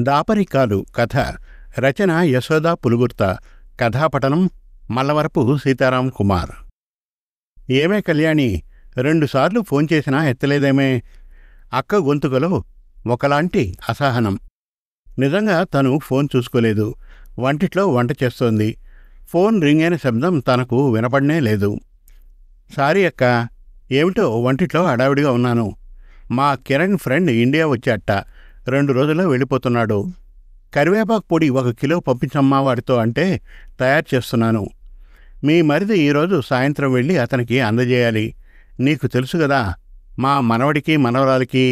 దాపరికాలు కథ రచన యశోదా పులుగుర్త. కథాపఠనం మల్లవరపు సీతారాం కుమార్. ఏమే కళ్యాణి, 2 సార్లు ఫోన్ చేసినా ఎత్తలేదేమే? అక్క గొంతుకలో ఒకలాంటి అసహనం. నిజంగా తను ఫోన్ చూసుకోలేదు. వంటిట్లో వంట చేస్తోంది. ఫోన్ రింగ్ అయిన శబ్దం తనకు వినపడనే లేదు. సారీ అక్క, ఏమిటో వంటిట్లో హడావిడిగా ఉన్నాను. మా కిరణ్ ఫ్రెండ్ ఇండియా వచ్చాట. 2 రోజుల్లో వెళ్ళిపోతున్నాడు. కరివేపాకు పొడి 1 కిలో పంపించమ్మా వాడితో అంటే తయారు చేస్తున్నాను. మీ మరిది ఈరోజు సాయంత్రం వెళ్ళి అతనికి అందజేయాలి. నీకు తెలుసు కదా, మా మనవడికి మనవరాలికి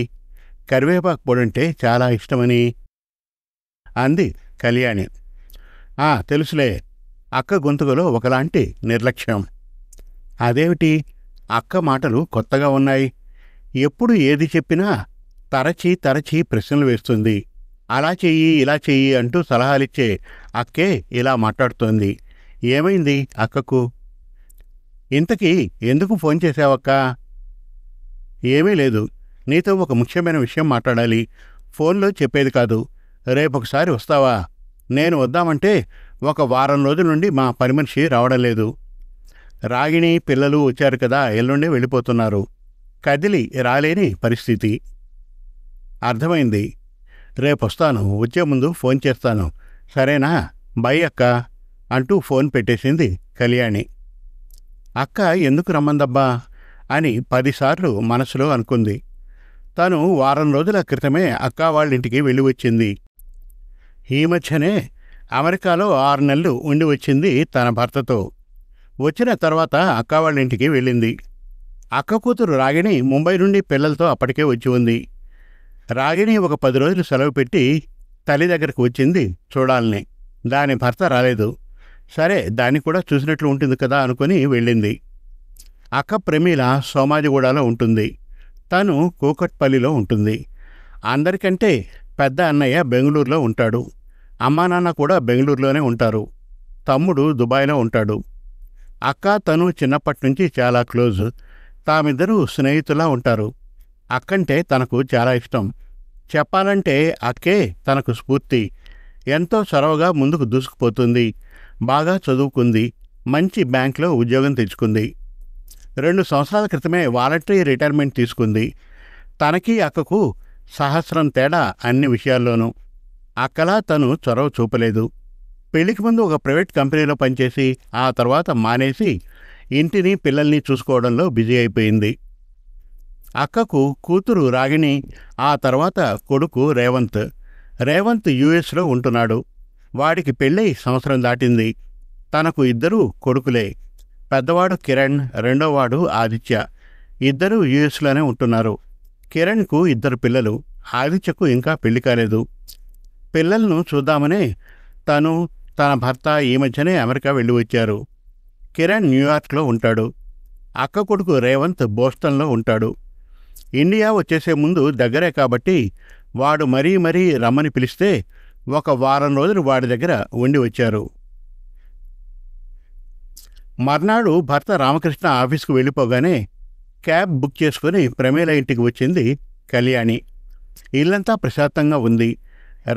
కరివేపాకు పొడి అంటే చాలా ఇష్టమని అంది కళ్యాణి. తెలుసులే. అక్క గొంతుకలో ఒకలాంటి నిర్లక్ష్యం. అదేమిటి, అక్క మాటలు కొత్తగా ఉన్నాయి. ఎప్పుడు ఏది చెప్పినా తరచి ప్రశ్నలు వేస్తుంది. అలా చెయ్యి ఇలా చెయ్యి అంటూ సలహాలిచ్చే అక్కే ఇలా మాట్లాడుతోంది. ఏమైంది అక్కకు? ఇంతకీ ఎందుకు ఫోన్ చేశావక్క? ఏమీ లేదు, నీతో ఒక ముఖ్యమైన విషయం మాట్లాడాలి. ఫోన్లో చెప్పేది కాదు. రేపొకసారి వస్తావా? నేను వద్దామంటే 1 వారం రోజుల నుండి మా పని మనిషి రావడం లేదు. రాగిణి పిల్లలు వచ్చారు కదా, ఎల్లుండే వెళ్ళిపోతున్నారు. కదిలి రాలేని పరిస్థితి. అర్థమైంది. రేపొస్తాను. వచ్చే ముందు ఫోన్ చేస్తాను, సరేనా? బై అక్క అంటూ ఫోన్ పెట్టేసింది కళ్యాణి. అక్క ఎందుకు రమ్మందబ్బా అని 10 సార్లు మనసులో అనుకుంది. తను వారం రోజుల క్రితమే అక్క వాళ్ళింటికి వెళ్ళి వచ్చింది. ఈ మధ్యనే అమెరికాలో 6 నెలలు ఉండి వచ్చింది తన భర్తతో. వచ్చిన తర్వాత అక్క వాళ్ళింటికి వెళ్ళింది. అక్క కూతురు రాగిణి ముంబై నుండి పిల్లలతో అప్పటికే వచ్చి ఉంది. రాగిణి ఒక 10 రోజులు సెలవు పెట్టి తల్లి దగ్గరకు వచ్చింది చూడాలని. దాని భర్త రాలేదు. సరే, దాన్ని కూడా చూసినట్లు ఉంటుంది కదా అనుకుని వెళ్ళింది. అక్క ప్రమీల సోమాజిగూడలో ఉంటుంది. తను కూకట్పల్లిలో ఉంటుంది. అందరికంటే పెద్ద అన్నయ్య బెంగళూరులో ఉంటాడు. అమ్మా నాన్న కూడా బెంగళూరులోనే ఉంటారు. తమ్ముడు దుబాయ్లో ఉంటాడు. అక్క తను చిన్నప్పటి నుంచి చాలా క్లోజ్. తామిద్దరూ స్నేహితులా ఉంటారు. అక్కంటే తనకు చాలా ఇష్టం. చెప్పాలంటే అక్కే తనకు స్ఫూర్తి. ఎంతో చొరవగా ముందుకు దూసుకుపోతుంది. బాగా చదువుకుంది. మంచి బ్యాంక్లో ఉద్యోగం తెచ్చుకుంది. 2 సంవత్సరాల క్రితమే వాలంటరీ రిటైర్మెంట్ తీసుకుంది. తనకి అక్కకు సహస్రం తేడా అన్ని విషయాల్లోనూ. అక్కలా తను చొరవ చూపలేదు. పెళ్లికి ముందు ఒక ప్రైవేట్ కంపెనీలో పనిచేసి ఆ తర్వాత మానేసి ఇంటిని పిల్లల్ని చూసుకోవడంలో బిజీ అయిపోయింది. అక్కకు కూతురు రాగిణి, ఆ తర్వాత కొడుకు రేవంత్. రేవంత్ యుఎస్లో ఉంటున్నాడు. వాడికి పెళ్ళై సంవత్సరం దాటింది. తనకు 2 కొడుకులే. పెద్దవాడు కిరణ్, రెండోవాడు ఆదిత్య. ఇద్దరూ యుఎస్లోనే ఉంటున్నారు. కిరణ్కు 2 పిల్లలు. ఆదిత్యకు ఇంకా పెళ్లి కాలేదు. పిల్లలను చూద్దామనే తను తన భర్త ఈ మధ్యనే అమెరికా వెళ్ళి వచ్చారు. కిరణ్ న్యూయార్క్లో ఉంటాడు. అక్క కొడుకు రేవంత్ బోస్టన్లో ఉంటాడు. ఇండియా వచ్చేసే ముందు దగ్గరే కాబట్టి వాడు మరీ రమ్మని పిలిస్తే 1 వారం రోజులు వాడి దగ్గర ఉండి వచ్చారు. మర్నాడు భర్త రామకృష్ణ ఆఫీస్కు వెళ్ళిపోగానే క్యాబ్ బుక్ చేసుకుని ప్రమీల ఇంటికి వచ్చింది కళ్యాణి. ఇల్లంతా ప్రశాంతంగా ఉంది.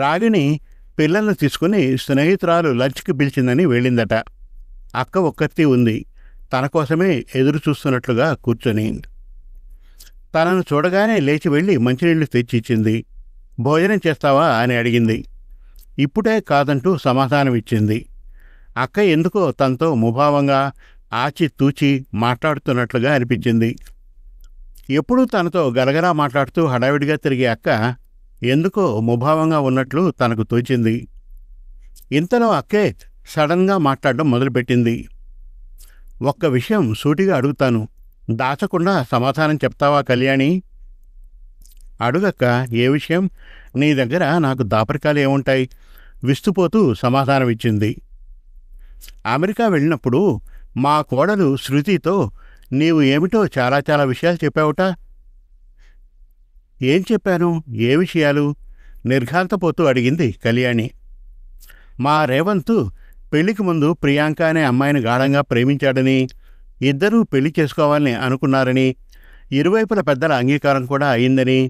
రాగిణి పిల్లలను తీసుకుని స్నేహితురాలు లంచ్కి పిలిచిందని వెళ్ళిందట. అక్క ఒక్కర్తి ఉంది. తన కోసమే ఎదురు చూస్తున్నట్లుగా కూర్చొని. తనను చూడగానే లేచి వెళ్ళి మంచినీళ్లు తెచ్చిచ్చింది. భోజనం చేస్తావా అని అడిగింది. ఇప్పుడే కాదంటూ సమాధానమిచ్చింది. అక్క ఎందుకో తనతో ముభావంగా ఆచితూచి మాట్లాడుతున్నట్లుగా అనిపించింది. ఎప్పుడూ తనతో గలగలా మాట్లాడుతూ హడావిడిగా తిరిగే అక్క ఎందుకో ముభావంగా ఉన్నట్లు తనకు తోచింది. ఇంతలో అక్కే సడన్గా మాట్లాడడం మొదలుపెట్టింది. ఒక్క విషయం సూటిగా అడుగుతాను, దాచకుండా సమాధానం చెప్తావా కళ్యాణి? అడుగక్క, ఏ విషయం? నీ దగ్గర నాకు దాపరికాలు ఏముంటాయి? విస్తుపోతూ సమాధానమిచ్చింది. అమెరికా వెళ్ళినప్పుడు మా కోడలు శృతితో నీవు ఏమిటో చాలా విషయాలు చెప్పావుట. ఏం చెప్పాను? ఏ విషయాలు? నిర్ఘాంతపోతూ అడిగింది కళ్యాణి. మా రేవంత్ పెళ్లికి ముందు ప్రియాంక అనే అమ్మాయిని గాఢంగా ప్రేమించాడని, 2 పెళ్లి చేసుకోవాలని అనుకున్నారని, ఇరువైపుల పెద్దల అంగీకారం కూడా అయిందని,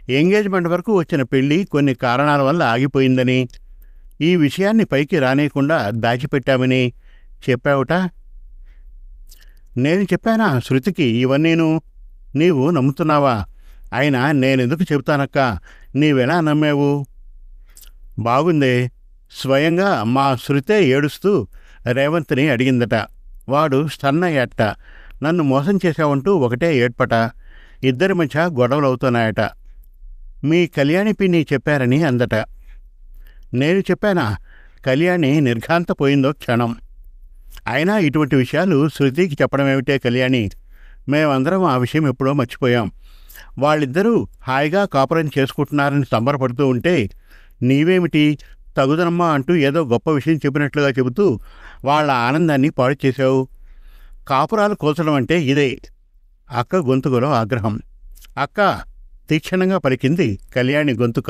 ఎంగేజ్మెంట్ వరకు వచ్చిన పెళ్లి కొన్ని కారణాల వల్ల ఆగిపోయిందని, ఈ విషయాన్ని పైకి రానేయకుండా దాచిపెట్టామని చెప్పావుట. నేను చెప్పానా శృతికి ఇవన్నీను? నీవు నమ్ముతున్నావా? అయినా నేనెందుకు చెబుతానక్క, నీవెలా నమ్మావు? బాగుందే. స్వయంగా మా శృతే ఏడుస్తూ రేవంత్ని అడిగిందట. వాడు స్టన్ అయ్యాట. నన్ను మోసం చేశావంటూ ఒకటే ఏడ్పట. ఇద్దరి మధ్య గొడవలవుతున్నాయట. మీ కళ్యాణి పిన్ని చెప్పారని అందట. నేను చెప్పానా? కళ్యాణి నిర్ఘాంతపోయిందో క్షణం. అయినా ఇటువంటి విషయాలు శృతికి చెప్పడమేమిటే కళ్యాణి? మేమందరం ఆ విషయం ఎప్పుడో మర్చిపోయాం. వాళ్ళిద్దరూ హాయిగా కాపురం చేసుకుంటున్నారని సంబరపడుతూ ఉంటే నీవేమిటి తగుదనమ్మా అంటూ ఏదో గొప్ప విషయం చెప్పినట్లుగా చెబుతూ వాళ్ళ ఆనందాన్ని పాడు చేశావు. కాపురాలు కూల్చడం అంటే ఇదే. అక్క గొంతుకలో ఆగ్రహం. అక్క తీక్షణంగా పలికింది కళ్యాణి గొంతుక.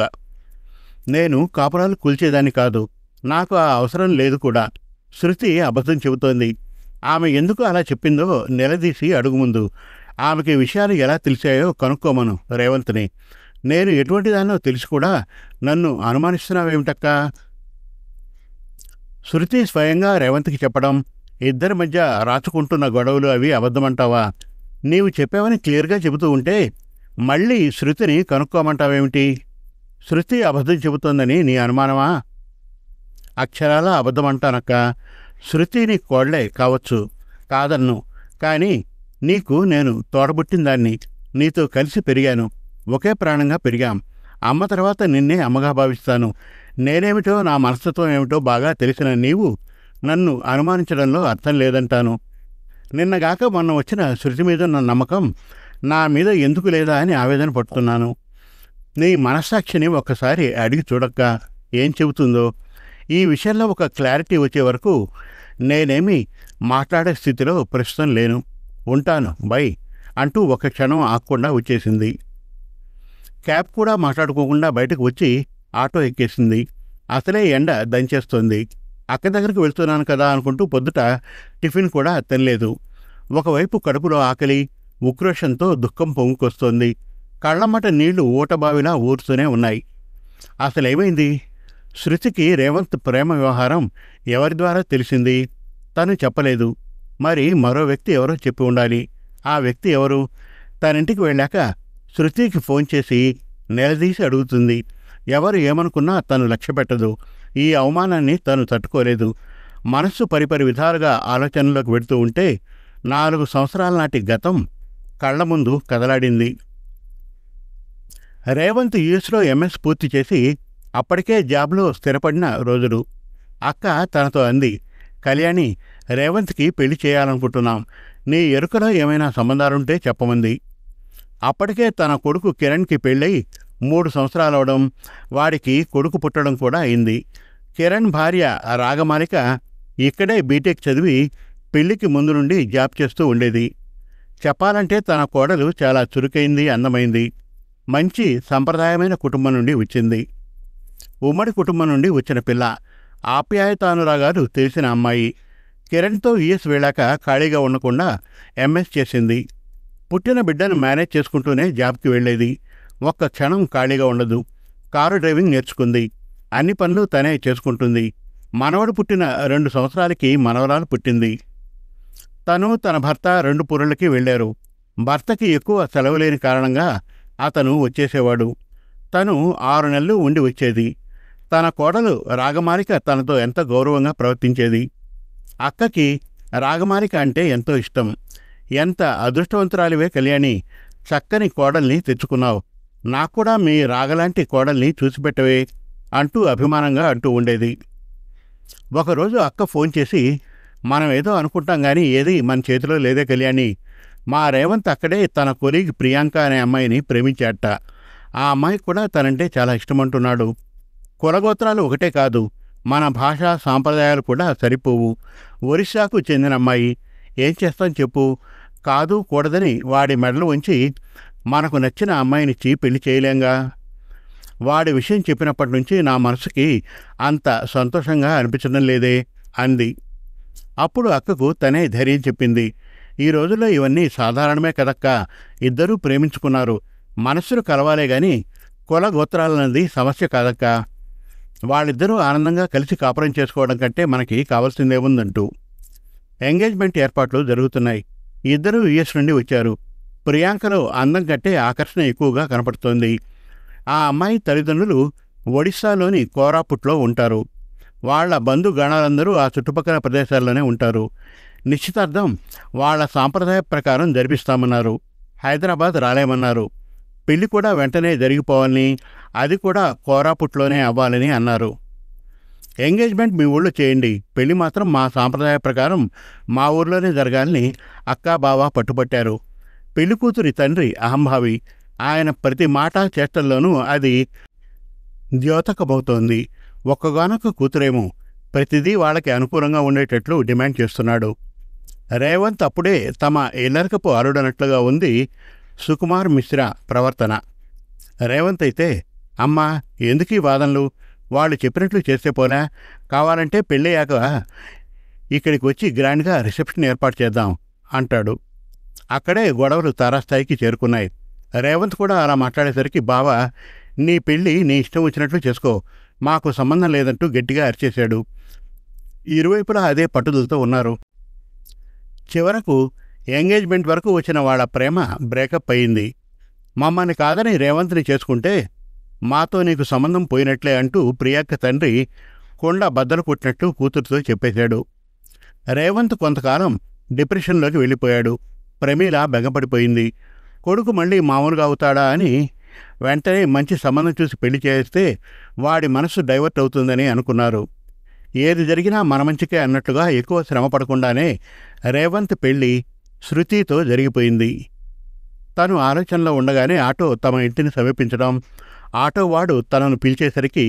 నేను కాపురాలు కూల్చేదాన్ని కాదు. నాకు ఆ అవసరం లేదు కూడా. శృతి అబద్ధం చెబుతోంది. ఆమె ఎందుకు అలా చెప్పిందో నిలదీసి అడుగు ముందు. ఆమెకి విషయాలు ఎలా తెలిసాయో కనుక్కోమను రేవంత్ని. నేను ఎటువంటి దాన్నో తెలిసి కూడా నన్ను అనుమానిస్తున్నావేమిటక్కా? శృతి స్వయంగా రేవంత్కి చెప్పడం, ఇద్దరి మధ్య రాచుకుంటున్న గొడవలు అవి అబద్ధమంటావా? నీవు చెప్పావని క్లియర్గా చెబుతూ ఉంటే మళ్ళీ శృతిని కనుక్కోమంటావేమిటి? శృతి అబద్ధం చెబుతోందని నీ అనుమానమా? అక్షరాలా అబద్ధమంటానక్క. శృతి నీ కోడలే కావచ్చు, కాదన్ను. కానీ నీకు నేను తోడబుట్టిందాన్ని. నీతో కలిసి పెరిగాను. ఒకే ప్రాణంగా పెరిగాం. అమ్మ తర్వాత నిన్నే అమ్మగా భావిస్తాను. నేనేమిటో నా మనస్తత్వం ఏమిటో బాగా తెలిసిన నీవు నన్ను అనుమానించడంలో అర్థం లేదంటాను. నిన్నగాక మొన్న వచ్చిన శృతి మీద నా నమ్మకం నా మీద ఎందుకు లేదా అని ఆవేదన పడుతున్నాను. నీ మనస్సాక్షిని ఒక్కసారి అడిగి చూడక్క ఏం చెబుతుందో. ఈ విషయంలో ఒక క్లారిటీ వచ్చే వరకు నేనేమీ మాట్లాడే స్థితిలో ప్రస్తుతం లేను. ఉంటాను, బై అంటూ ఒక క్షణం ఆగకుండా వచ్చేసింది. క్యాబ్ కూడా మాట్లాడుకోకుండా బయటకు వచ్చి ఆటో ఎక్కేసింది. అసలే ఎండ దంచేస్తోంది. అక్క దగ్గరికి వెళ్తున్నాను కదా అనుకుంటూ పొద్దుట టిఫిన్ కూడా తినలేదు. ఒకవైపు కడుపులో ఆకలి, ఉక్రోషంతో దుఃఖం పొంగుకొస్తోంది. కళ్ళమ్మట నీళ్లు ఊటబావిలా ఊరుతూనే ఉన్నాయి. అసలేమైంది? శృతికి రేవంత్ ప్రేమ వ్యవహారం ఎవరి ద్వారా తెలిసింది? తను చెప్పలేదు. మరి మరో వ్యక్తి ఎవరో చెప్పి ఉండాలి. ఆ వ్యక్తి ఎవరు? తనింటికి వెళ్ళాక శృతికి ఫోన్ చేసి నిలదీసి అడుగుతుంది. ఎవరు ఏమనుకున్నా తను లక్ష్యపెట్టదు. ఈ అవమానాన్ని తను తట్టుకోలేదు. మనస్సు పరిపరి విధాలుగా ఆలోచనలోకి వెడుతూ ఉంటే 4 సంవత్సరాల నాటి గతం కళ్ల ముందు కదలాడింది. రేవంత్ యూఎస్లో ఎంఎస్ పూర్తి చేసి అప్పటికే జాబ్లో స్థిరపడిన రోజులు. అక్క తనతో అంది, కళ్యాణి, రేవంత్కి పెళ్లి చేయాలనుకుంటున్నాం. నీ ఎరుకలో ఏమైనా సంబంధాలుంటే చెప్పమంది. అప్పటికే తన కొడుకు కిరణ్కి పెళ్ళై 3 సంవత్సరాలవడం, వాడికి కొడుకు పుట్టడం కూడా అయింది. కిరణ్ భార్య రాగమాలిక ఇక్కడే బీటెక్ చదివి పెళ్లికి ముందు నుండి జాబ్ చేస్తూ ఉండేది. చెప్పాలంటే తన కోడలు చాలా చురుకైంది, అందమైంది. మంచి సంప్రదాయమైన కుటుంబం నుండి వచ్చింది. ఉమ్మడి కుటుంబం నుండి వచ్చిన పిల్ల. ఆప్యాయతానురాగాలు తెలిసిన అమ్మాయి. కిరణ్తో యుఎస్ వెళ్ళాక ఖాళీగా ఉండకుండా ఎంఎస్ చేసింది. పుట్టిన బిడ్డను మేనేజ్ చేసుకుంటూనే జాబ్కి వెళ్ళేది. ఒక్క క్షణం ఖాళీగా ఉండదు. కారు డ్రైవింగ్ నేర్చుకుంది. అన్ని పనులు తనే చేసుకుంటుంది. మనవడు పుట్టిన 2 సంవత్సరాలకి మనవరాలు పుట్టింది. తను తన భర్త 2 పురులకి వెళ్ళారు. భర్తకి ఎక్కువ సెలవు లేని కారణంగా అతను వచ్చేసేవాడు. తను 6 నెలలు ఉండి వచ్చేది. తన కోడలు రాగమాలిక తనతో ఎంత గౌరవంగా ప్రవర్తించేది. అక్కకి రాగమాలిక అంటే ఎంతో ఇష్టం. ఎంత అదృష్టవంతురాలివే కళ్యాణి, చక్కని కోడల్ని తెచ్చుకున్నావు. నాక్కూడా మీ రాగలాంటి కోడల్ని చూసిపెట్టవే అంటూ అభిమానంగా అంటూ ఉండేది. ఒకరోజు అక్క ఫోన్ చేసి, మనం ఏదో అనుకుంటాం కానీ ఏది మన చేతిలో లేదే కళ్యాణి. మా రేవంత్ అక్కడే తన కొలీగ్ ప్రియాంక అనే అమ్మాయిని ప్రేమించాట. ఆ అమ్మాయికి కూడా తనంటే చాలా ఇష్టమంటున్నాడు. కులగోత్రాలు ఒకటే కాదు, మన భాష సాంప్రదాయాలు కూడా సరిపోవు. ఒరిస్సాకు చెందిన అమ్మాయి. ఏం చేస్తాం చెప్పు? కాదు కూడదని వాడి మెడలు ఉంచి మనకు నచ్చిన అమ్మాయినిచ్చి పెళ్లి చేయలేంగా. వాడి విషయం చెప్పినప్పటి నుంచి నా మనసుకి అంత సంతోషంగా అనిపించడం లేదే అంది. అప్పుడు అక్కకు తనే ధైర్యం చెప్పింది. ఈ రోజుల్లో ఇవన్నీ సాధారణమే కదక్కా. ఇద్దరూ ప్రేమించుకున్నారు. మనస్సులు కలవాలే గాని కుల గోత్రాలన్నది సమస్య కాదక్క. వాళ్ళిద్దరూ ఆనందంగా కలిసి కాపురం చేసుకోవడం కంటే మనకి కావాల్సిందేముందంటూ. ఎంగేజ్మెంట్ ఏర్పాట్లు జరుగుతున్నాయి. ఇద్దరూ యుఎస్ నుండి వచ్చారు. ప్రియాంకలో అందం కంటే ఆకర్షణ ఎక్కువగా కనపడుతోంది. ఆ అమ్మాయి తల్లిదండ్రులు ఒడిశాలోని కోరాపుట్లో ఉంటారు. వాళ్ల బంధుగణాలందరూ ఆ చుట్టుపక్కల ప్రదేశాల్లోనే ఉంటారు. నిశ్చితార్థం వాళ్ల సాంప్రదాయ ప్రకారం జరిపిస్తామన్నారు. హైదరాబాద్ రాలేమన్నారు. పెళ్లి కూడా వెంటనే జరిగిపోవాలని, అది కూడా కోరాపుట్లోనే అవ్వాలని అన్నారు. ఎంగేజ్మెంట్ మీ ఊళ్ళో చేయండి, పెళ్లి మాత్రం మా సాంప్రదాయ ప్రకారం మా ఊర్లోనే జరగాలని అక్కా బావ పట్టుపట్టారు. పెళ్లి కూతురి తండ్రి అహంభావి. ఆయన ప్రతి మాట చేష్టల్లోనూ అది ద్యోతకమవుతోంది. ఒక్కగానొక్క కూతురేమో, ప్రతిదీ వాళ్ళకి అనుకూలంగా ఉండేటట్లు డిమాండ్ చేస్తున్నాడు. రేవంత్ అప్పుడే తమ ఇల్లరకపు అరుడనట్లుగా ఉంది సుకుమార్ మిశ్రా ప్రవర్తన. రేవంత్ అయితే, అమ్మా ఎందుకీ వాదనలు, వాళ్ళు చెప్పినట్లు చేస్తే పోనా, కావాలంటే పెళ్ళయ్యాక ఇక్కడికి వచ్చి గ్రాండ్గా రిసెప్షన్ ఏర్పాటు చేద్దాం అంటాడు. అక్కడే గొడవలు తారాస్థాయికి చేరుకున్నాయి. రేవంత్ కూడా అలా మాట్లాడేసరికి బావ, నీ పెళ్ళి నీ ఇష్టం వచ్చినట్లు చేసుకో, మాకు సంబంధం లేదంటూ గట్టిగా అరిచేశాడు. ఇరువైపులా అదే పట్టుదలతో ఉన్నారు. చివరకు ఎంగేజ్మెంట్ వరకు వచ్చిన వాళ్ళ ప్రేమ బ్రేకప్ అయింది. మమ్మల్ని కాదని రేవంత్ని చేసుకుంటే మాతో నీకు సంబంధం పోయినట్లే అంటూ ప్రియాంక తండ్రి కొండ బద్దలు కొట్టినట్టు కూతురుతో చెప్పేశాడు. రేవంత్ కొంతకాలం డిప్రెషన్లోకి వెళ్ళిపోయాడు. ప్రమీల బెంగపడిపోయింది. కొడుకు మళ్ళీ మామూలుగా అవుతాడా అని వెంటనే మంచి సంబంధం చూసి పెళ్లి చేస్తే వాడి మనసు డైవర్ట్ అవుతుందని అనుకున్నారు. ఏది జరిగినా మన మంచికే అన్నట్లుగా ఎక్కువ శ్రమ పడకుండానే రేవంత్ పెళ్లి శృతితో జరిగిపోయింది. తను ఆలోచనలో ఉండగానే ఆటో తమ ఇంటిని సమీపించడం, ఆటోవాడు తనను పిలిచేసరికి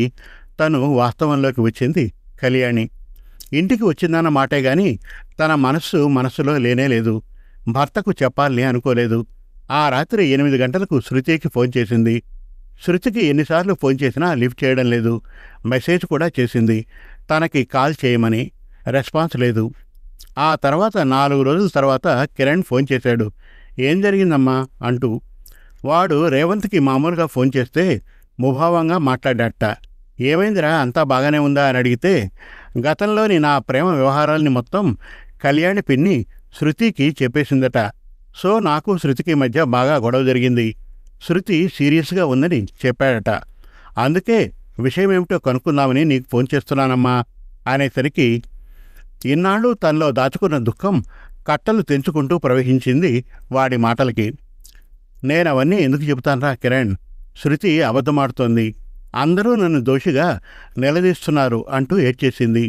తను వాస్తవంలోకి వచ్చింది కళ్యాణి. ఇంటికి వచ్చిందన్న మాటే గాని తన మనస్సులో లేనేలేదు. భర్తకు చెప్పాలని అనుకోలేదు. ఆ రాత్రి 8 గంటలకు శృతికి ఫోన్ చేసింది. శృతికి ఎన్నిసార్లు ఫోన్ చేసినా లిఫ్ట్ చేయడం లేదు. మెసేజ్ కూడా చేసింది తనకి కాల్ చేయమని. రెస్పాన్స్ లేదు. ఆ తర్వాత 4 రోజుల తర్వాత కిరణ్ ఫోన్ చేశాడు. ఏం జరిగిందమ్మా అంటూ. వాడు రేవంత్కి మామూలుగా ఫోన్ చేస్తే ముభావంగా మాట్లాడాట. ఏమైందిరా, అంతా బాగానే ఉందా అని అడిగితే, గతంలోని నా ప్రేమ వ్యవహారాల్ని మొత్తం కళ్యాణి పిన్ని శృతికి చెప్పేసిందట. సో నాకు శృతికి మధ్య బాగా గొడవ జరిగింది. శృతి సీరియస్గా ఉందని చెప్పాడట. అందుకే విషయమేమిటో కనుక్కుందామని నీకు ఫోన్ చేస్తున్నానమ్మా అనేసరికి ఇన్నాళ్ళు తనలో దాచుకున్న దుఃఖం కట్టలు తెంచుకుంటూ ప్రవహించింది వాడి మాటలకి. నేనవన్నీ ఎందుకు చెబుతానరా కిరణ్, శృతి అబద్ధమాడుతోంది, అందరూ నన్ను దోషిగా నిలదీస్తున్నారు అంటూ ఏడ్చేసింది.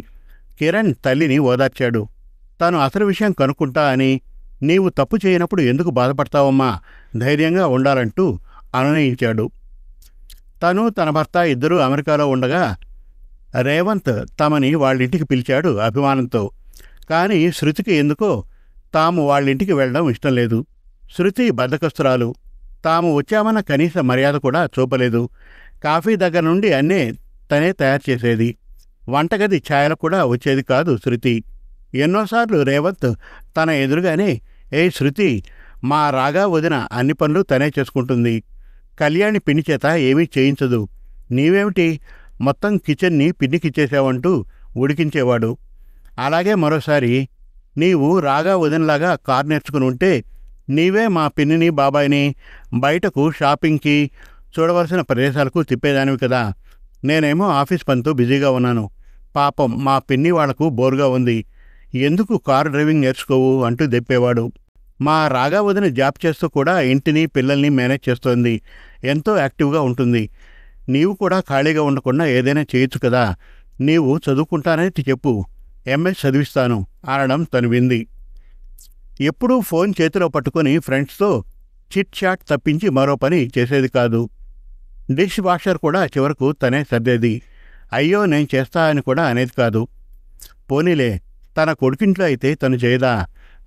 కిరణ్ తల్లిని ఓదార్చాడు. తను అసలు విషయం కనుక్కుంటా అని, నీవు తప్పు చేయనప్పుడు ఎందుకు బాధపడతావమ్మా, ధైర్యంగా ఉండాలంటూ అనునయించాడు. తను తన భర్త ఇద్దరూ అమెరికాలో ఉండగా రేవంత్ తమని వాళ్ళింటికి పిలిచాడు అభిమానంతో. కానీ శృతికి ఎందుకో తాము వాళ్ళింటికి వెళ్ళడం ఇష్టం లేదు. శృతి బద్ధకస్తురాలు. తాము వచ్చామన్న కనీస మర్యాద కూడా చూపలేదు. కాఫీ దగ్గర నుండి అన్నీ తనే తయారు చేసేది. వంటగది ఛాయలు కూడా వచ్చేది కాదు శృతి. ఎన్నోసార్లు రేవంత్ తన ఎదురుగానే, ఏ శృతి, మా రాగా వదిన అన్ని పనులు తనే చేసుకుంటుంది, కళ్యాణి పిన్ని చేత ఏమీ చేయించదు, నీవేమిటి మొత్తం కిచెన్ని పిన్నికిచ్చేసావంటూ ఉడికించేవాడు. అలాగే మరోసారి, నీవు రాగా వదినలాగా కారు నేర్చుకుని ఉంటే నీవే మా పిన్నిని బాబాయిని బయటకు షాపింగ్కి చూడవలసిన ప్రదేశాలకు తిప్పేదానివి కదా. నేనేమో ఆఫీస్ పనితో బిజీగా ఉన్నాను. పాపం మా పిన్ని వాళ్లకు బోరుగా ఉంది, ఎందుకు కారు డ్రైవింగ్ నేర్చుకోవు అంటూ దెప్పేవాడు. మా రాగా వదిన జాబ్ చేస్తూ కూడా ఇంటిని పిల్లల్ని మేనేజ్ చేస్తోంది, ఎంతో యాక్టివ్గా ఉంటుంది. నీవు కూడా ఖాళీగా ఉండకుండా ఏదైనా చేయొచ్చు కదా, నీవు చదువుకుంటానని చెప్పు, ఎంఎస్ చదివిస్తాను అనడం తను వింది. ఎప్పుడూ ఫోన్ చేతిలో పట్టుకుని ఫ్రెండ్స్తో చిట్ చాట్ తప్పించి మరో పని చేసేది కాదు. డిష్ వాషర్ కూడా చివరకు తనే సర్దేది. అయ్యో నేను చేస్తా అని కూడా అనేది కాదు. పోనీలే, తన కొడుకింట్లో అయితే తను చేయదా,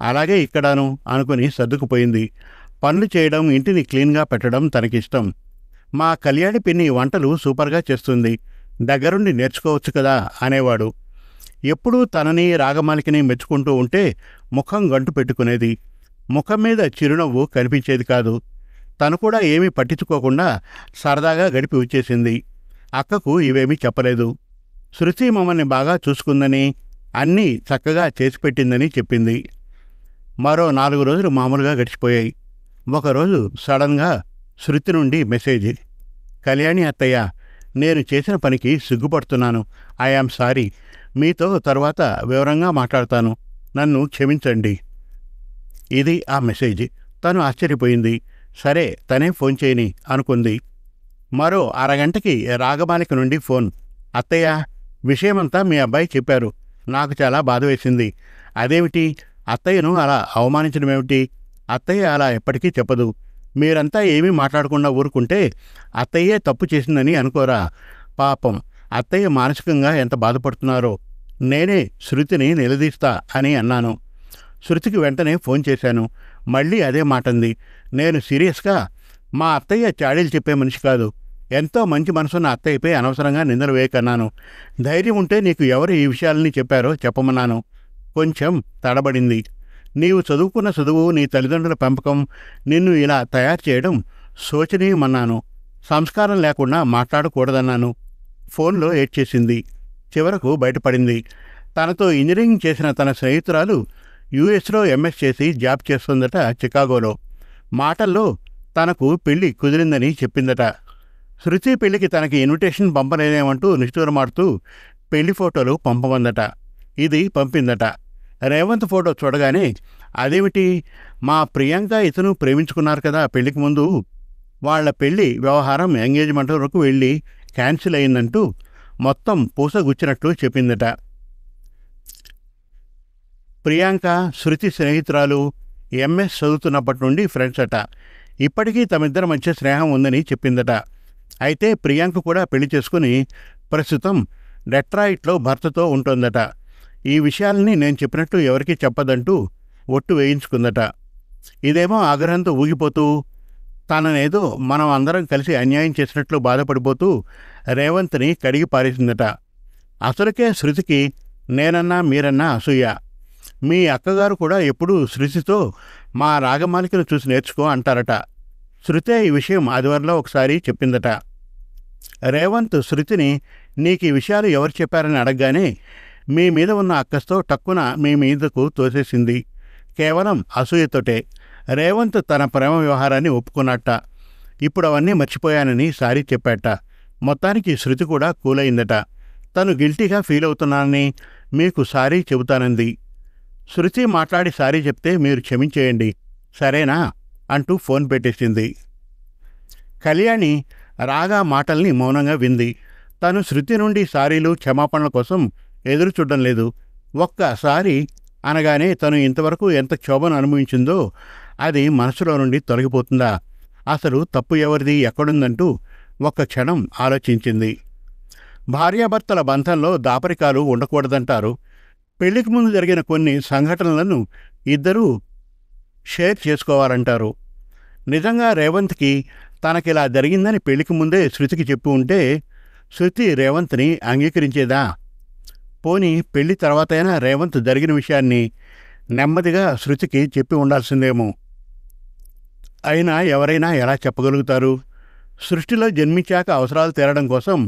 అలాగే ఇక్కడాను అనుకుని సర్దుకుపోయింది. పనులు చేయడం, ఇంటిని క్లీన్గా పెట్టడం తనకిష్టం. మా కళ్యాణి పిన్ని వంటలు సూపర్గా చేస్తుంది, దగ్గరుండి నేర్చుకోవచ్చు కదా అనేవాడు. ఎప్పుడూ తనని రాగమాలికని మెచ్చుకుంటూ ఉంటే ముఖం గంటు పెట్టుకునేది. ముఖం మీద చిరునవ్వు కనిపించేది కాదు. తను కూడా ఏమీ పట్టించుకోకుండా సరదాగా గడిపి వచ్చేసింది. అక్కకు ఇవేమీ చెప్పలేదు. శృతి మమ్మల్ని బాగా చూసుకుందని, అన్నీ చక్కగా చేసిపెట్టిందని చెప్పింది. మరో 4 రోజులు మామూలుగా గడిచిపోయాయి. ఒకరోజు సడన్గా శృతి నుండి మెసేజ్. కళ్యాణి అత్తయ్య, నేను చేసిన పనికి సిగ్గుపడుతున్నాను. I am sorry. మీతో తరువాత వివరంగా మాట్లాడతాను. నన్ను క్షమించండి. ఇది ఆ మెసేజ్. తను ఆశ్చర్యపోయింది. సరే, తనే ఫోన్ చేయని అనుకుంది. మరో అరగంటకి రాగమాలిక నుండి ఫోన్. అత్తయ్య, విషయమంతా మీ అబ్బాయి చెప్పారు. నాకు చాలా బాధ వేసింది. అదేమిటి? అత్తయ్యను అలా అవమానించడమేమిటి? అత్తయ్య అలా ఎప్పటికీ చెప్పదు. మీరంతా ఏమీ మాట్లాడకుండా ఊరుకుంటే అత్తయ్యే తప్పు చేసిందని అనుకోరా? పాపం అత్తయ్య మానసికంగా ఎంత బాధపడుతున్నారో. నేనే శృతిని నిలదీస్తా అని అన్నాను. శృతికి వెంటనే ఫోన్ చేశాను. మళ్ళీ అదే మాటంది. నేను సీరియస్గా, మా అత్తయ్య చాడీలు చెప్పే మనిషి కాదు. ఎంతో మంచి మనసున్న అత్తయ్యపై అనవసరంగా నిందలు వేయకన్నాను. ధైర్యం ఉంటే నీకు ఎవరు ఈ విషయాలని చెప్పారో చెప్పమన్నాను. కొంచెం తడబడింది. నీవు చదువుకున్న చదువు, నీ తల్లిదండ్రుల పెంపకం నిన్ను ఇలా తయారు చేయడం శోచనీయమన్నాను. సంస్కారం లేకుండా మాట్లాడకూడదన్నాను. ఫోన్లో ఏడ్చేసింది. చివరకు బయటపడింది. తనతో ఇంజనీరింగ్ చేసిన తన స్నేహితురాలు యుఎస్లో ఎంఎస్ చేసి జాబ్ చేస్తుందట చికాగోలో. మాటల్లో తనకు పెళ్లి కుదిరిందని చెప్పిందట. శృతి పెళ్లికి తనకి ఇన్విటేషన్ పంపలేదేమంటూ నిష్ఠూరమాడుతూ పెళ్లి ఫోటోలు పంపమందట. ఇది పంపిందట. రేవంత్ ఫోటో చూడగానే, అదేమిటి, మా ప్రియాంక ఇతను ప్రేమించుకున్నారు కదా పెళ్లికి ముందు, వాళ్ల పెళ్లి వ్యవహారం ఎంగేజ్మెంట్ వరకు వెళ్ళి క్యాన్సిల్ అయిందంటూ మొత్తం పూసగుచ్చినట్లు చెప్పిందట. ప్రియాంక, శృతి స్నేహితురాలు, ఎంఎస్ చదువుతున్నప్పటి నుండి ఫ్రెండ్స్ అట. ఇప్పటికీ తమిద్దరి మధ్య స్నేహం ఉందని చెప్పిందట. అయితే ప్రియాంక కూడా పెళ్లి చేసుకుని ప్రస్తుతం డెట్రాయిట్లో భర్తతో ఉంటుందట. ఈ విషయాలని నేను చెప్పినట్టు ఎవరికీ చెప్పదంటూ ఒట్టు వేయించుకుందట. ఇదేమో ఆగ్రహంతో ఊగిపోతూ, తననేదో మనం అందరం కలిసి అన్యాయం చేసినట్లు బాధపడిపోతూ రేవంత్ని కడిగి పారేసిందట. అసలుకే శృతికి నేనన్నా మీరన్నా అసూయ. మీ అక్కగారు కూడా ఎప్పుడూ శృతితో మా రాగమాలికను చూసి నేర్చుకో అంటారట. శృతే ఈ విషయం ఆదివారంలో ఒకసారి చెప్పిందట. రేవంత్ శృతిని నీకు ఈ విషయాలు ఎవరు చెప్పారని అడగగానే మీ మీద ఉన్న అక్కస్తో టక్కున మీ మీదకు తోసేసింది. కేవలం అసూయతోటే. రేవంత్ తన ప్రేమ వ్యవహారాన్ని ఒప్పుకున్నట్ట. ఇప్పుడు అవన్నీ మర్చిపోయానని సారీ చెప్పాట. మొత్తానికి శృతి కూడా కూలయిందట. తను గిల్టీగా ఫీల్ అవుతున్నానని మీకు సారీ చెబుతానంది. శృతి మాట్లాడి సారీ చెప్తే మీరు క్షమించేయండి, సరేనా అంటూ ఫోన్ పెట్టేసింది. కళ్యాణి రాగా మాటల్ని మౌనంగా వింది. తను శృతి నుండి సారీలు, క్షమాపణల కోసం ఎదురు చూడడం లేదు. ఒక్కసారి అనగానే తను ఇంతవరకు ఎంత క్షోభను అనుభవించిందో అది మనసులో నుండి తొలగిపోతుందా? అసలు తప్పు ఎవరిది, ఎక్కడుందంటూ ఒక్క క్షణం ఆలోచించింది. భార్యాభర్తల బంధంలో దాపరికాలు ఉండకూడదంటారు. పెళ్లికి ముందు జరిగిన కొన్ని సంఘటనలను ఇద్దరూ షేర్ చేసుకోవాలంటారు. నిజంగా రేవంత్కి తనకిలా జరిగిందని పెళ్లికి ముందే శృతికి చెప్పి ఉంటే శృతి రేవంత్ని అంగీకరించేదా? పోనీ పెళ్లి తర్వాతైనా రేవంత్ జరిగిన విషయాన్ని నెమ్మదిగా శృతికి చెప్పి ఉండాల్సిందేమో. అయినా ఎవరైనా ఎలా చెప్పగలుగుతారు? సృష్టిలో జన్మించాక అవసరాలు తీరడం కోసం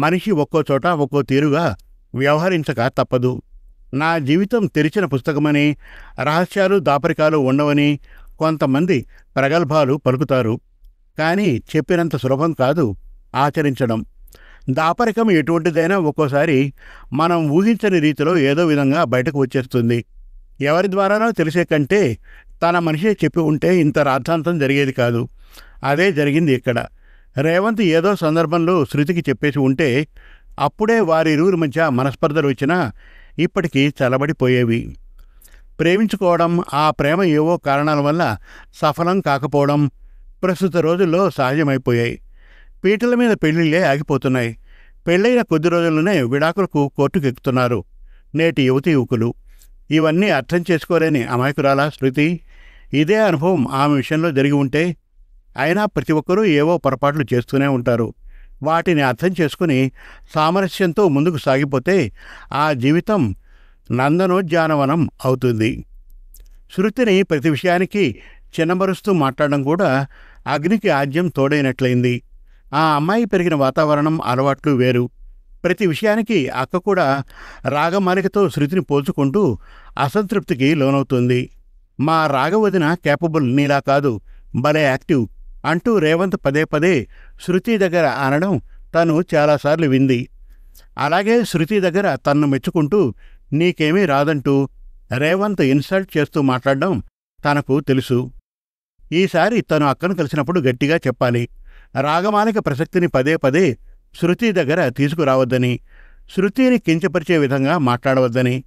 మనిషి ఒక్కో చోట ఒక్కో తీరుగా వ్యవహరించక తప్పదు. నా జీవితం తెరిచిన పుస్తకమని, రహస్యాలు దాపరికాలు ఉండవని కొంతమంది ప్రగల్భాలు పలుకుతారు. కానీ చెప్పినంత సులభం కాదు ఆచరించడం. దాపరికం ఎటువంటిదైనా ఒక్కోసారి మనం ఊహించని రీతిలో ఏదో విధంగా బయటకు వచ్చేస్తుంది. ఎవరి ద్వారానో తెలిసే కంటే తన మనిషే చెప్పి ఉంటే ఇంత రాద్ధాంతం జరిగేది కాదు. అదే జరిగింది ఇక్కడ. రేవంత్ ఏదో సందర్భంలో శృతికి చెప్పేసి ఉంటే అప్పుడే వారిరువురి మధ్య మనస్పర్ధలు వచ్చినా ఇప్పటికీ చల్లబడిపోయేవి. ప్రేమించుకోవడం, ఆ ప్రేమ ఏవో కారణాల వల్ల సఫలం కాకపోవడం ప్రస్తుత రోజుల్లో సహజమైపోయాయి. పీటల మీద పెళ్లిళ్లే ఆగిపోతున్నాయి. పెళ్ళైన కొద్ది రోజుల్లోనే విడాకులకు కోర్టుకెక్కుతున్నారు నేటి యువతీ యువకులు. ఇవన్నీ అర్థం చేసుకోలేని అమాయకురాలా శృతి? ఇదే అనుభవం ఆమె విషయంలో జరిగి ఉంటే? అయినా ప్రతి ఒక్కరూ ఏవో పొరపాట్లు చేస్తూనే ఉంటారు. వాటిని అర్థం చేసుకుని సామరస్యంతో ముందుకు సాగిపోతే ఆ జీవితం నందనోద్యానవనం అవుతుంది. శృతిని ప్రతి విషయానికి చిన్నబరుస్తూ మాట్లాడడం కూడా అగ్నికి ఆజ్యం తోడైనట్లయింది. ఆ అమ్మాయి పెరిగిన వాతావరణం, అలవాట్లు వేరు. ప్రతి విషయానికి అక్క కూడా రాగమాలికతో శృతిని పోల్చుకుంటూ అసంతృప్తికి లోనవుతుంది. మా రాగవదిన కేపబుల్, నీలా కాదు, భలే యాక్టివ్ అంటూ రేవంత్ పదే పదే శృతి దగ్గర అనడం తను చాలాసార్లు వింది. అలాగే శృతి దగ్గర తన్ను మెచ్చుకుంటూ నీకేమీ రాదంటూ రేవంత్ ఇన్సల్ట్ చేస్తూ మాట్లాడడం తనకు తెలుసు. ఈసారి తను అక్కను కలిసినప్పుడు గట్టిగా చెప్పాలి. రాగమాలిక ప్రసక్తిని పదే పదే శృతి దగ్గర తీసుకురావద్దని, శృతిని కించపరిచే విధంగా మాట్లాడవద్దని.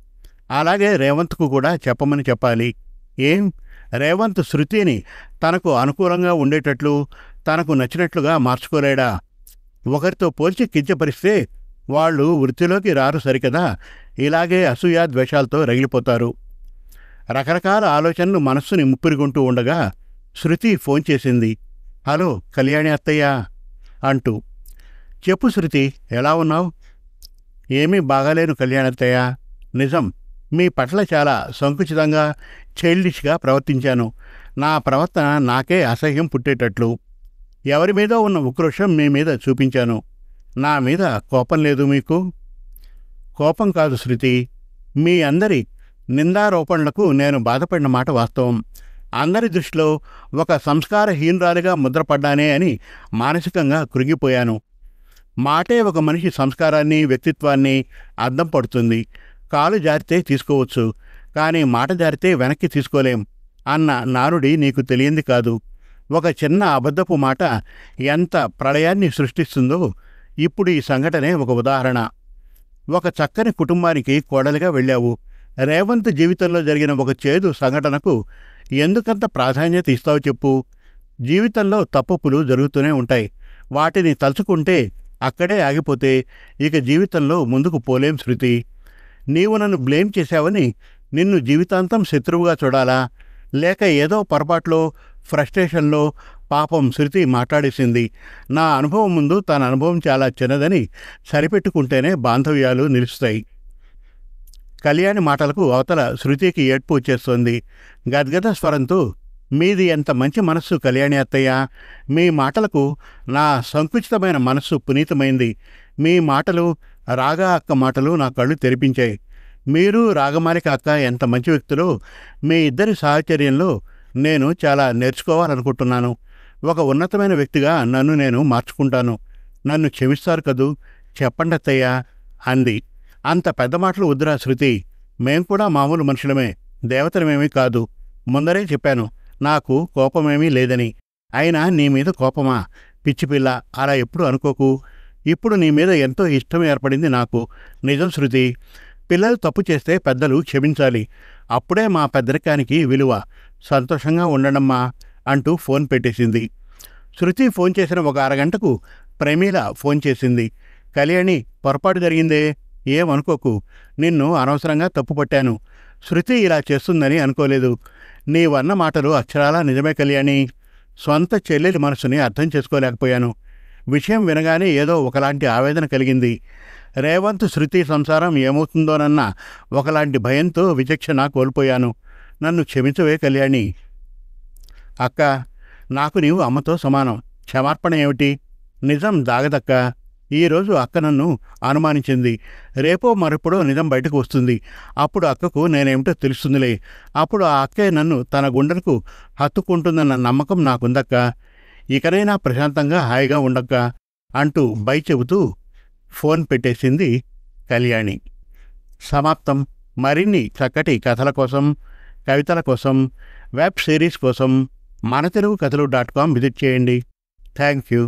అలాగే రేవంత్కు కూడా చెప్పమని చెప్పాలి. ఏం, రేవంత్ శృతిని తనకు అనుకూలంగా ఉండేటట్లు, తనకు నచ్చినట్లుగా మార్చుకోలేడా? ఒకరితో పోల్చి కించపరిస్తే వాళ్ళు వృత్తిలోకి రారు సరికదా. ఇలాగే అసూయ ద్వేషాలతో రగిలిపోతారు. రకరకాల ఆలోచనలు మనస్సుని ముప్పిరిగొంటూ ఉండగా శృతి ఫోన్ చేసింది. హలో కళ్యాణి అత్తయ్య అంటూ. చెప్పు శృతి, ఎలా ఉన్నావు? ఏమీ బాగాలేను కళ్యాణి అత్తయ్య. నిజం, మీ పట్ల చాలా సంకుచితంగా, చైల్డిష్గా ప్రవర్తించాను. నా ప్రవర్తన నాకే అసహ్యం పుట్టేటట్లు. ఎవరి మీద ఉన్న ఉక్రోషం మీ మీద చూపించాను. నా మీద కోపం లేదు మీకు? కోపం కాదు శృతి, మీ అందరి నిందారోపణలకు నేను బాధపడిన మాట వాస్తవం. అందరి దృష్టిలో ఒక సంస్కారహీనురాలిగా ముద్రపడ్డానే అని మానసికంగా కృంగిపోయాను. మాటే ఒక మనిషి సంస్కారాన్ని, వ్యక్తిత్వాన్ని అద్దం పడుతుంది. కాలు జారితే తీసుకోవచ్చు, కానీ మాట జారితే వెనక్కి తీసుకోలేం అన్న నానుడి నీకు తెలియంది కాదు. ఒక చిన్న అబద్ధపు మాట ఎంత ప్రళయాన్ని సృష్టిస్తుందో ఇప్పుడు ఈ సంఘటనే ఒక ఉదాహరణ. ఒక చక్కని కుటుంబానికి కోడలిగా వెళ్ళావు. రేవంత్ జీవితంలో జరిగిన ఒక చేదు సంఘటనకు ఎందుకంత ప్రాధాన్యత ఇస్తావు చెప్పు? జీవితంలో తప్పులు జరుగుతూనే ఉంటాయి. వాటిని తలుచుకుంటే అక్కడే ఆగిపోతే ఇక జీవితంలో ముందుకు పోలేం శృతి. నీవు నన్ను బ్లేమ్ చేశావని నిన్ను జీవితాంతం శత్రువుగా చూడాలా? లేక ఏదో పొరపాట్లో, ఫ్రస్ట్రేషన్లో పాపం శృతి మాట్లాడేసింది. నా అనుభవం ముందు తన అనుభవం చాలా చిన్నదని సరిపెట్టుకుంటేనే బాంధవ్యాలు నిలుస్తాయి. కళ్యాణి మాటలకు అవతల శృతికి ఏడ్పు వచ్చేస్తోంది. గద్గద స్వరంతో, మీది ఎంత మంచి మనస్సు కళ్యాణి అత్తయ్య. మీ మాటలకు నా సంకుచితమైన మనస్సు పునీతమైంది. మీ మాటలు, రాగా అక్క మాటలు నా కళ్ళు తెరిపించాయి. మీరు, రాగమాలిక అక్క ఎంత మంచి వ్యక్తులో మీ ఇద్దరి సాహచర్యంలో నేను చాలా నేర్చుకోవాలనుకుంటున్నాను. ఒక ఉన్నతమైన వ్యక్తిగా నన్ను నేను మార్చుకుంటాను. నన్ను క్షమిస్తారు కదూ? చెప్పండి అత్తయ్య అంది. అంత పెద్ద మాటలు వద్దురా శృతి. మేం కూడా మామూలు మనుషులమే, దేవతలమేమీ కాదు. ముందరే చెప్పాను, నాకు కోపమేమీ లేదని. అయినా నీ మీద కోపమా? పిచ్చిపిల్ల, అలా ఎప్పుడు అనుకోకు. ఇప్పుడు నీ మీద ఎంతో ఇష్టం ఏర్పడింది నాకు. నిజం శృతి, పిల్లలు తప్పు చేస్తే పెద్దలు క్షమించాలి. అప్పుడే మా పెద్దరికానికి విలువ. సంతోషంగా ఉండడమ్మా అంటూ ఫోన్ పెట్టేసింది. శృతి ఫోన్ చేసిన ఒక అరగంటకు ప్రమీల ఫోన్ చేసింది. కళ్యాణి, పొరపాటు జరిగిందే, ఏమనుకోకు. నిన్ను అనవసరంగా తప్పుపట్టాను. శృతి ఇలా చేస్తుందని అనుకోలేదు. నీవన్న మాటలు అక్షరాలా నిజమే కళ్యాణి. సొంత చెల్లెలి మనసుని అర్థం చేసుకోలేకపోయాను. విషయం వినగానే ఏదో ఒకలాంటి ఆవేదన కలిగింది. రేవంత్ శృతి సంసారం ఏమవుతుందోనన్న ఒకలాంటి భయంతో విచక్షణ కోల్పోయాను. నన్ను క్షమించవే కళ్యాణి. అక్క, నాకు నీవు అమ్మతో సమానం. క్షమార్పణ ఏమిటి? నిజం దాగదక్క. ఈరోజు అక్క నన్ను అనుమానించింది. రేపో మరెప్పుడో నిజం బయటకు వస్తుంది. అప్పుడు అక్కకు నేనేమిటో తెలుస్తుందిలే. అప్పుడు ఆ అక్కే నన్ను తన గుండెలకు హత్తుకుంటుందన్న నమ్మకం నాకుందక్క. ఇకనైనా ప్రశాంతంగా హాయిగా ఉండక్క అంటూ బై చెబుతూ ఫోన్ పెట్టేసింది కళ్యాణి. సమాప్తం. మరిన్ని చక్కటి కథల కోసం, కవితల కోసం, వెబ్ సిరీస్ కోసం మనతెలుగుకథలు.com విజిట్ చేయండి. Thank you.